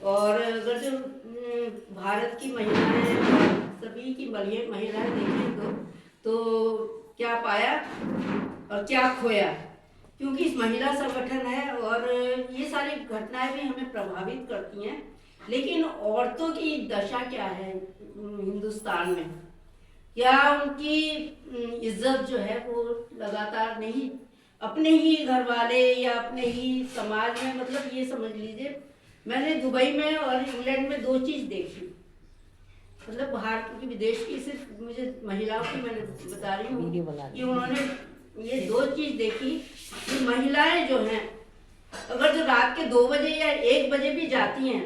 और अगर जो भारत की महिलाएं, सभी की महिलाएं देखें तो क्या पाया और क्या खोया, क्योंकि इस महिला संगठन है और ये सारी घटनाएं भी हमें प्रभावित करती हैं। लेकिन औरतों की दशा क्या है हिंदुस्तान में? क्या उनकी इज्जत जो है वो लगातार नहीं, अपने ही घर वाले या अपने ही समाज में, मतलब ये समझ लीजिए, मैंने दुबई में और इंग्लैंड में दो चीज़ देखी। मतलब भारत की, विदेश की सिर्फ मुझे महिलाओं की मैंने बता रही हूँ कि उन्होंने ये दो चीज़ देखी कि महिलाएं जो हैं अगर जो रात के 2 बजे या 1 बजे भी जाती हैं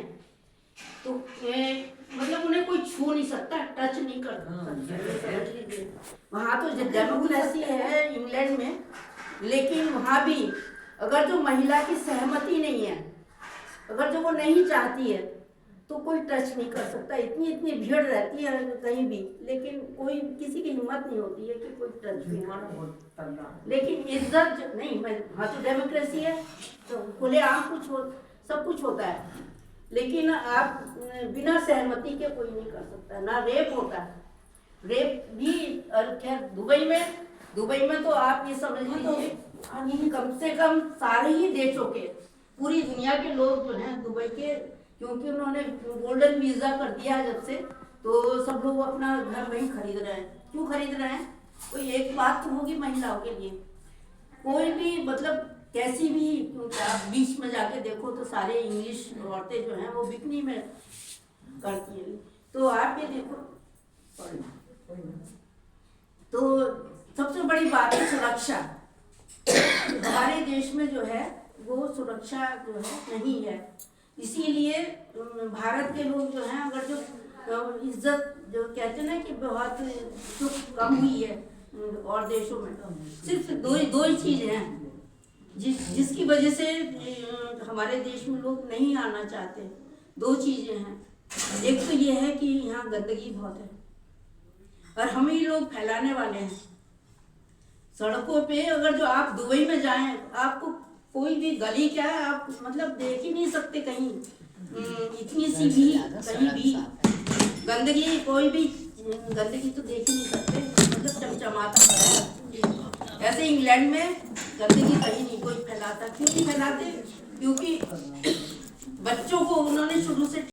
तो मतलब उन्हें कोई छू नहीं सकता, टच नहीं कर सकता। वहाँ तो डेमोक्रेसी है इंग्लैंड में, लेकिन वहाँ भी अगर जो महिला की सहमति नहीं है, अगर जो वो नहीं चाहती है तो कोई टच नहीं कर सकता। इतनी इतनी भीड़ रहती है कहीं भी, लेकिन कोई, किसी की हिम्मत नहीं होती है कि कोई टच भी। लेकिन इज्जत नहीं, वहाँ तो डेमोक्रेसी है तो खुले आम सब कुछ होता है, लेकिन आप बिना सहमति के कोई नहीं कर सकता। ना रेप होता है, रेप भी खैर दुबई में तो आप ये समझ लीजिए कम से कम सारे ही देशों के, पूरी दुनिया के लोग जो हैं दुबई के, क्योंकि उन्होंने गोल्डन वीजा कर दिया जब से, तो सब लोग अपना घर वहीं खरीद रहे हैं। क्यों खरीद रहे हैं? कोई एक बात तो होगी महिलाओं के लिए, कोई भी मतलब कैसी भी, क्योंकि आप बीच में जाके देखो तो सारे इंग्लिश औरतें जो हैं वो बिकनी में करती हैं। तो आप ये देखो, तो सबसे बड़ी बात है सुरक्षा। हमारे देश में जो है वो सुरक्षा जो है नहीं है, इसीलिए भारत के लोग जो हैं, अगर जो इज्जत जो कहते हैं ना कि बहुत जो कम हुई है और देशों में, सिर्फ दो ही चीज़ें हैं जिसकी वजह से हमारे देश में लोग नहीं आना चाहते। दो चीज़ें हैं, एक तो ये है कि यहाँ गंदगी बहुत है और हम ही लोग फैलाने वाले हैं। सड़कों पे अगर जो आप दुबई में जाएं, आपको कोई भी गली क्या है आप मतलब देख ही नहीं सकते कहीं, इतनी सी भी कहीं भी गंदगी, कोई भी गंदगी तो देख ही नहीं सकते, मतलब चमचमाता है। ऐसे इंग्लैंड में गंदगी कहीं नहीं कोई फैलाता। क्यों नहीं फैलाते? क्योंकि बच्चों को उन्होंने शुरू से